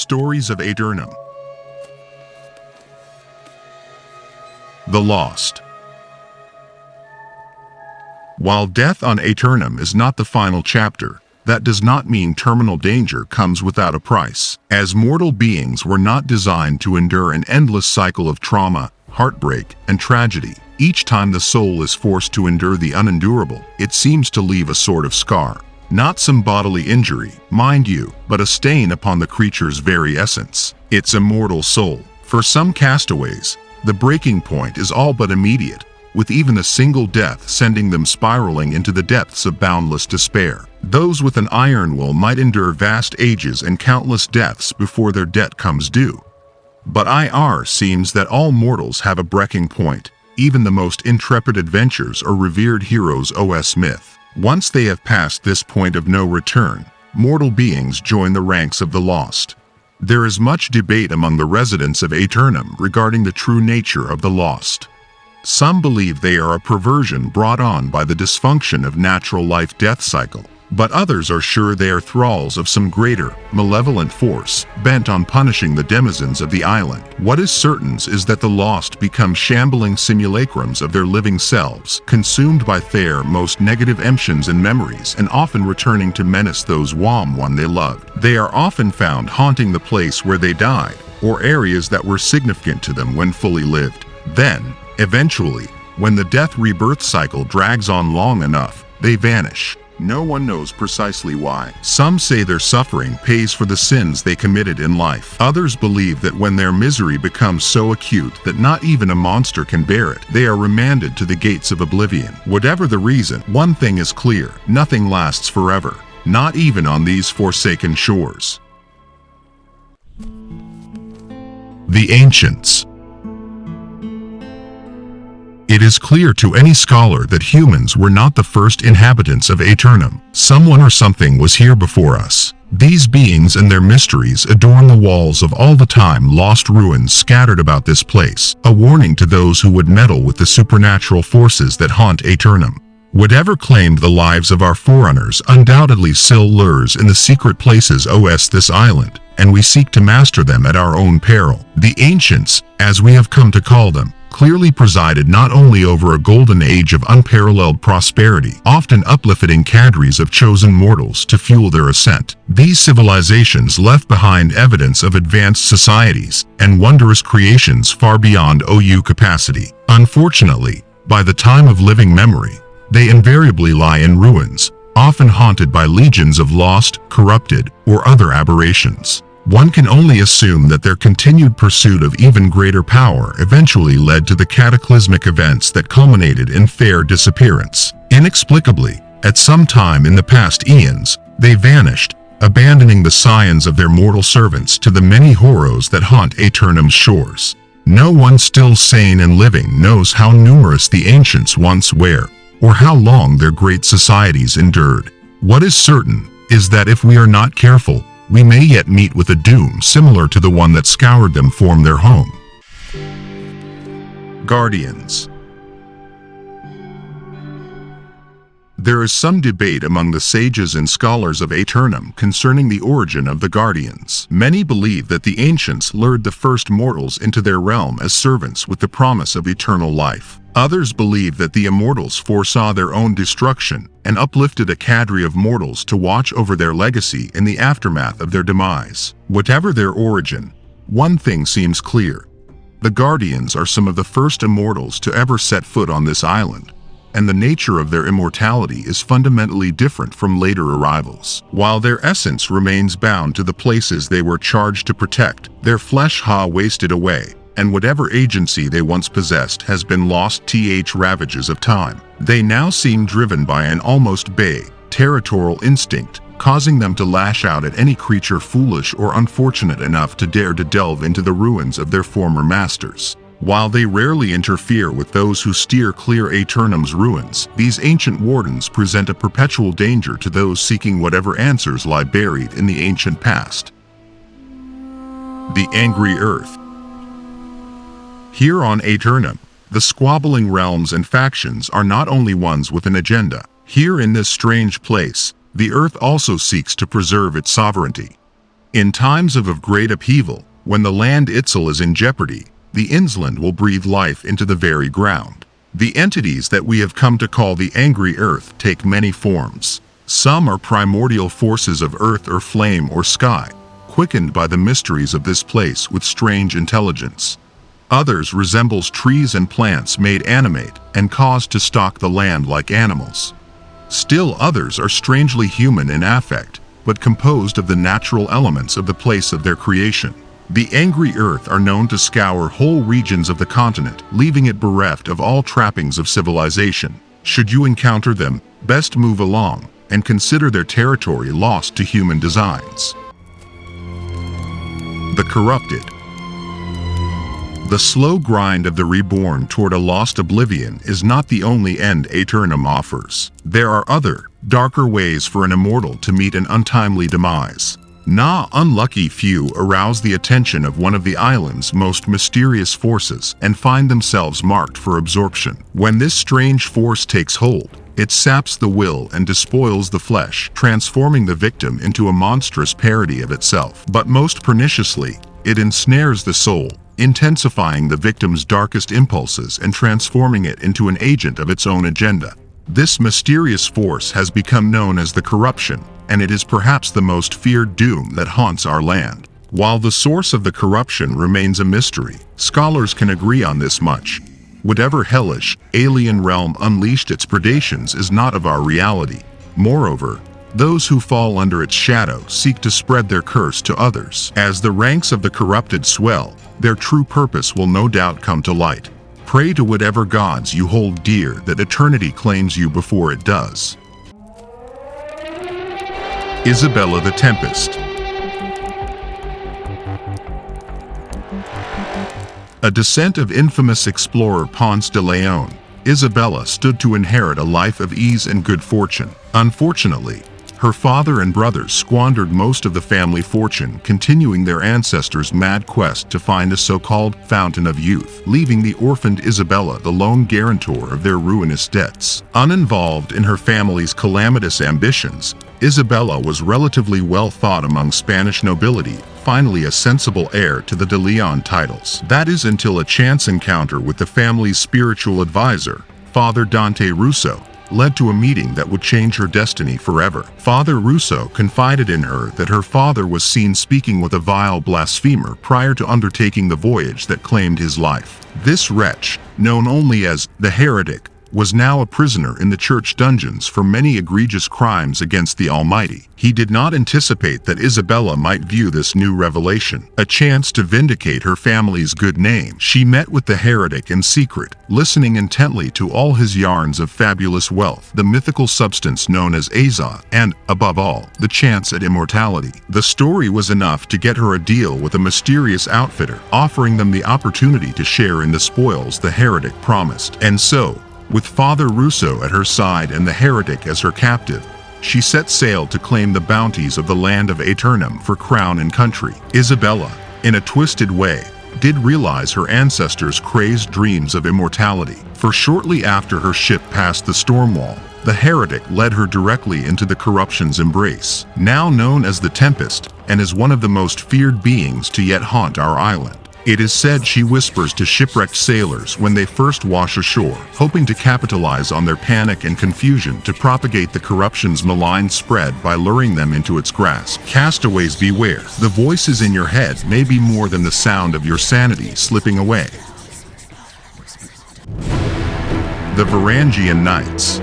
Stories of Aeternum. The Lost. While death on Aeternum is not the final chapter, that does not mean terminal danger comes without a price. As mortal beings were not designed to endure an endless cycle of trauma, heartbreak, and tragedy. Each time the soul is forced to endure the unendurable, it seems to leave a sort of scar. Not some bodily injury, mind you, but a stain upon the creature's very essence, its immortal soul. For some castaways, the breaking point is all but immediate, with even a single death sending them spiraling into the depths of boundless despair. Those with an iron will might endure vast ages and countless deaths before their debt comes due. But it seems that all mortals have a breaking point, even the most intrepid adventurers or revered heroes myth. Once they have passed this point of no return, mortal beings join the ranks of the lost. There is much debate among the residents of Aeternum regarding the true nature of the lost. Some believe they are a perversion brought on by the dysfunction of natural life-death cycle, but others are sure they are thralls of some greater, malevolent force, bent on punishing the denizens of the island. What is certain is that the lost become shambling simulacrums of their living selves, consumed by their most negative emotions and memories, and often returning to menace those one they loved. They are often found haunting the place where they died, or areas that were significant to them when fully lived. Then, eventually, when the death-rebirth cycle drags on long enough, they vanish. No one knows precisely why. Some say their suffering pays for the sins they committed in life. Others believe that when their misery becomes so acute that not even a monster can bear it, they are remanded to the gates of oblivion. Whatever the reason, one thing is clear: nothing lasts forever, not even on these forsaken shores. The Ancients. It is clear to any scholar that humans were not the first inhabitants of Aeternum. Someone or something was here before us. These beings and their mysteries adorn the walls of all the time lost ruins scattered about this place, a warning to those who would meddle with the supernatural forces that haunt Aeternum. Whatever claimed the lives of our forerunners undoubtedly still lures in the secret places this island, and we seek to master them at our own peril. The Ancients, as we have come to call them, clearly presided not only over a golden age of unparalleled prosperity, often uplifting cadres of chosen mortals to fuel their ascent. These civilizations left behind evidence of advanced societies and wondrous creations far beyond OU capacity. Unfortunately, by the time of living memory, they invariably lie in ruins, often haunted by legions of lost, corrupted, or other aberrations. One can only assume that their continued pursuit of even greater power eventually led to the cataclysmic events that culminated in their disappearance. Inexplicably, at some time in the past eons, they vanished, abandoning the scions of their mortal servants to the many horrors that haunt Aeternum's shores. No one still sane and living knows how numerous the Ancients once were, or how long their great societies endured. What is certain is that if we are not careful, we may yet meet with a doom similar to the one that scoured them from their home. Guardians. There is some debate among the sages and scholars of Aeternum concerning the origin of the Guardians. Many believe that the Ancients lured the first mortals into their realm as servants with the promise of eternal life. Others believe that the immortals foresaw their own destruction and uplifted a cadre of mortals to watch over their legacy in the aftermath of their demise. Whatever their origin, one thing seems clear: the Guardians are some of the first immortals to ever set foot on this island, and the nature of their immortality is fundamentally different from later arrivals. While their essence remains bound to the places they were charged to protect, their flesh wasted away, and whatever agency they once possessed has been lost ravages of time. They now seem driven by an almost territorial instinct, causing them to lash out at any creature foolish or unfortunate enough to dare to delve into the ruins of their former masters. While they rarely interfere with those who steer clear Aeternum's ruins, these ancient wardens present a perpetual danger to those seeking whatever answers lie buried in the ancient past. The Angry Earth. Here on Aeternum, the squabbling realms and factions are not only ones with an agenda. Here in this strange place, the Earth also seeks to preserve its sovereignty. In times of great upheaval, when the land itself is in jeopardy, the Innsland will breathe life into the very ground. The entities that we have come to call the angry earth take many forms. Some are primordial forces of earth or flame or sky, quickened by the mysteries of this place with strange intelligence. Others resembles trees and plants made animate and caused to stalk the land like animals. Still others are strangely human in affect, but composed of the natural elements of the place of their creation. The angry earth are known to scour whole regions of the continent, leaving it bereft of all trappings of civilization. Should you encounter them, best move along and consider their territory lost to human designs. The corrupted. The slow grind of the reborn toward a lost oblivion is not the only end Aeternum offers. There are other, darker ways for an immortal to meet an untimely demise. Unlucky few arouse the attention of one of the island's most mysterious forces and find themselves marked for absorption. When this strange force takes hold, it saps the will and despoils the flesh, transforming the victim into a monstrous parody of itself. But most perniciously, it ensnares the soul, intensifying the victim's darkest impulses and transforming it into an agent of its own agenda. This mysterious force has become known as the corruption, and it is perhaps the most feared doom that haunts our land. While the source of the corruption remains a mystery, scholars can agree on this much. Whatever hellish, alien realm unleashed its predations is not of our reality. Moreover, those who fall under its shadow seek to spread their curse to others. As the ranks of the corrupted swell, their true purpose will no doubt come to light. Pray to whatever gods you hold dear that eternity claims you before it does. Isabella the Tempest. A descent of infamous explorer Ponce de Leon, Isabella stood to inherit a life of ease and good fortune. Unfortunately, her father and brothers squandered most of the family fortune continuing their ancestors' mad quest to find a so-called fountain of youth, leaving the orphaned Isabella the lone guarantor of their ruinous debts. Uninvolved in her family's calamitous ambitions, Isabella was relatively well thought among Spanish nobility, finally a sensible heir to the de Leon titles. That is until a chance encounter with the family's spiritual advisor, Father Dante Russo, led to a meeting that would change her destiny forever. Father Russo confided in her that her father was seen speaking with a vile blasphemer prior to undertaking the voyage that claimed his life. This wretch, known only as the heretic, was now a prisoner in the church dungeons for many egregious crimes against the Almighty. He did not anticipate that Isabella might view this new revelation a chance to vindicate her family's good name. She met with the heretic in secret, listening intently to all his yarns of fabulous wealth, the mythical substance known as Azoth, and, above all, the chance at immortality. The story was enough to get her a deal with a mysterious outfitter, offering them the opportunity to share in the spoils the heretic promised. And so, with Father Russo at her side and the heretic as her captive, she set sail to claim the bounties of the land of Aeternum for crown and country. Isabella, in a twisted way, did realize her ancestors' crazed dreams of immortality, for shortly after her ship passed the storm wall, the heretic led her directly into the corruption's embrace, now known as the Tempest, and is one of the most feared beings to yet haunt our island. It is said she whispers to shipwrecked sailors when they first wash ashore, hoping to capitalize on their panic and confusion to propagate the corruption's malign spread by luring them into its grasp. Castaways beware, the voices in your head may be more than the sound of your sanity slipping away. The Varangian Knights.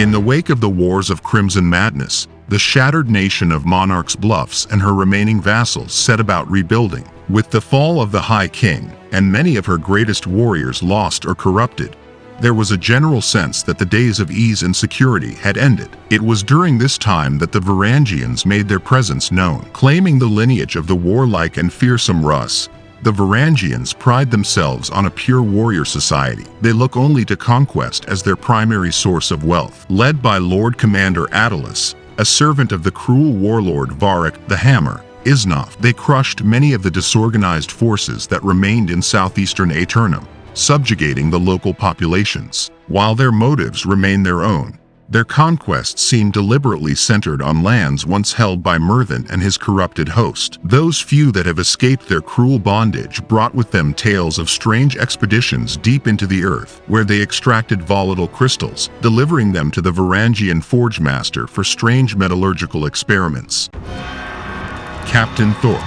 In the wake of the Wars of Crimson Madness, the shattered nation of Monarch's Bluffs and her remaining vassals set about rebuilding. With the fall of the High King, and many of her greatest warriors lost or corrupted, there was a general sense that the days of ease and security had ended. It was during this time that the Varangians made their presence known. Claiming the lineage of the warlike and fearsome Rus, the Varangians pride themselves on a pure warrior society. They look only to conquest as their primary source of wealth. Led by Lord Commander Attalus, a servant of the cruel warlord Varric the Hammer, Isnoth, they crushed many of the disorganized forces that remained in southeastern Aeternum, subjugating the local populations. While their motives remain their own, Their conquests seem deliberately centered on lands once held by Mervyn and his corrupted host. Those few that have escaped their cruel bondage brought with them tales of strange expeditions deep into the earth, where they extracted volatile crystals, delivering them to the Varangian forge master for strange metallurgical experiments. Captain Thorpe.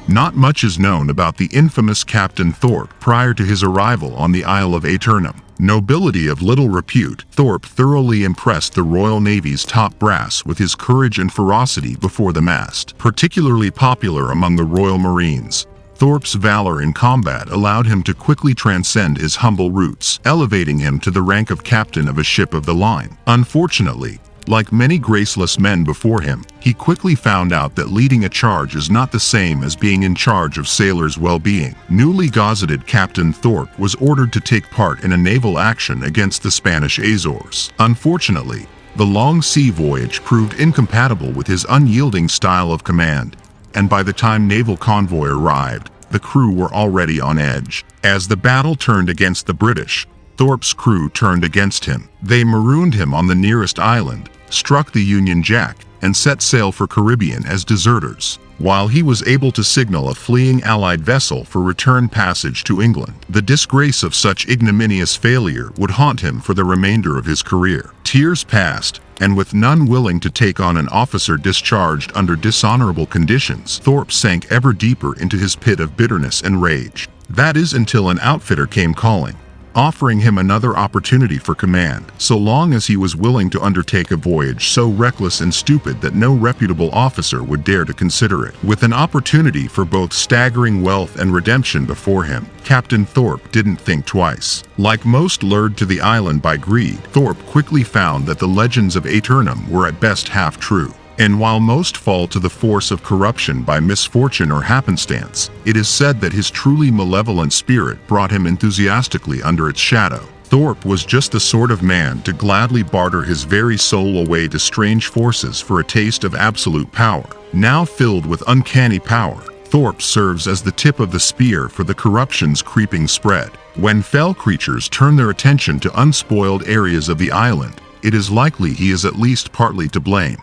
Not much is known about the infamous Captain Thorpe prior to his arrival on the Isle of Aeternum. Nobility of little repute, Thorpe thoroughly impressed the Royal Navy's top brass with his courage and ferocity before the mast. Particularly popular among the Royal Marines, Thorpe's valor in combat allowed him to quickly transcend his humble roots, elevating him to the rank of captain of a ship of the line. Unfortunately, like many graceless men before him, he quickly found out that leading a charge is not the same as being in charge of sailors' well-being. Newly gazetted Captain Thorpe was ordered to take part in a naval action against the Spanish Azores. Unfortunately, the long sea voyage proved incompatible with his unyielding style of command, and by the time naval convoy arrived, the crew were already on edge. As the battle turned against the British, Thorpe's crew turned against him. They marooned him on the nearest island, struck the Union Jack, and set sail for Caribbean as deserters, while he was able to signal a fleeing Allied vessel for return passage to England. The disgrace of such ignominious failure would haunt him for the remainder of his career. Years passed, and with none willing to take on an officer discharged under dishonorable conditions, Thorpe sank ever deeper into his pit of bitterness and rage. That is until an outfitter came calling, offering him another opportunity for command, so long as he was willing to undertake a voyage so reckless and stupid that no reputable officer would dare to consider it. With an opportunity for both staggering wealth and redemption before him, Captain Thorpe didn't think twice. Like most lured to the island by greed, Thorpe quickly found that the legends of Aeternum were at best half true. And while most fall to the force of corruption by misfortune or happenstance, it is said that his truly malevolent spirit brought him enthusiastically under its shadow. Thorpe was just the sort of man to gladly barter his very soul away to strange forces for a taste of absolute power. Now filled with uncanny power, Thorpe serves as the tip of the spear for the corruption's creeping spread. When fell creatures turn their attention to unspoiled areas of the island, it is likely he is at least partly to blame.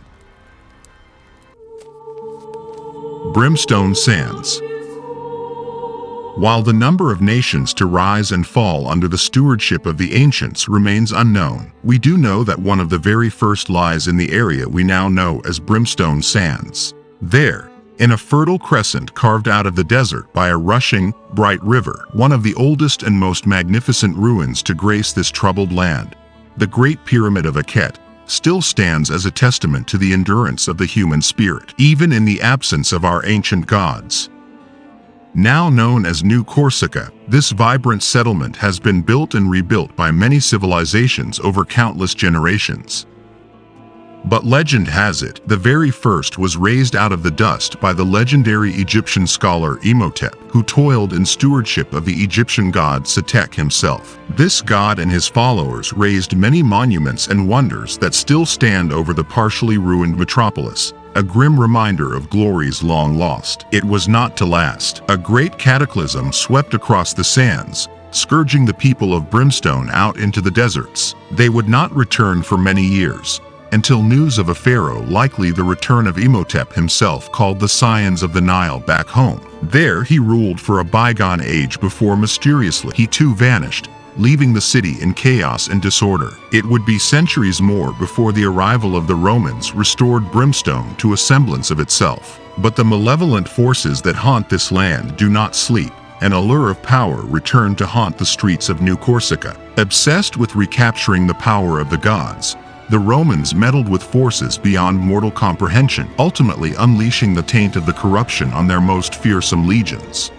Brimstone Sands. While the number of nations to rise and fall under the stewardship of the ancients remains unknown, we do know that one of the very first lies in the area we now know as Brimstone Sands. There, in a fertile crescent carved out of the desert by a rushing, bright river, one of the oldest and most magnificent ruins to grace this troubled land, the Great Pyramid of Akhet, still stands as a testament to the endurance of the human spirit, even in the absence of our ancient gods. Now known as New Corsica, this vibrant settlement has been built and rebuilt by many civilizations over countless generations. But legend has it, the very first was raised out of the dust by the legendary Egyptian scholar Imhotep, who toiled in stewardship of the Egyptian god Setek himself. This god and his followers raised many monuments and wonders that still stand over the partially ruined metropolis, a grim reminder of glories long lost. It was not to last. A great cataclysm swept across the sands, scourging the people of Brimstone out into the deserts. They would not return for many years, until news of a pharaoh, likely the return of Imhotep himself, called the Scions of the Nile back home. There he ruled for a bygone age before mysteriously he too vanished, leaving the city in chaos and disorder. It would be centuries more before the arrival of the Romans restored Brimstone to a semblance of itself. But the malevolent forces that haunt this land do not sleep. An allure of power returned to haunt the streets of New Corsica. Obsessed with recapturing the power of the gods, the Romans meddled with forces beyond mortal comprehension, ultimately unleashing the taint of the corruption on their most fearsome legions.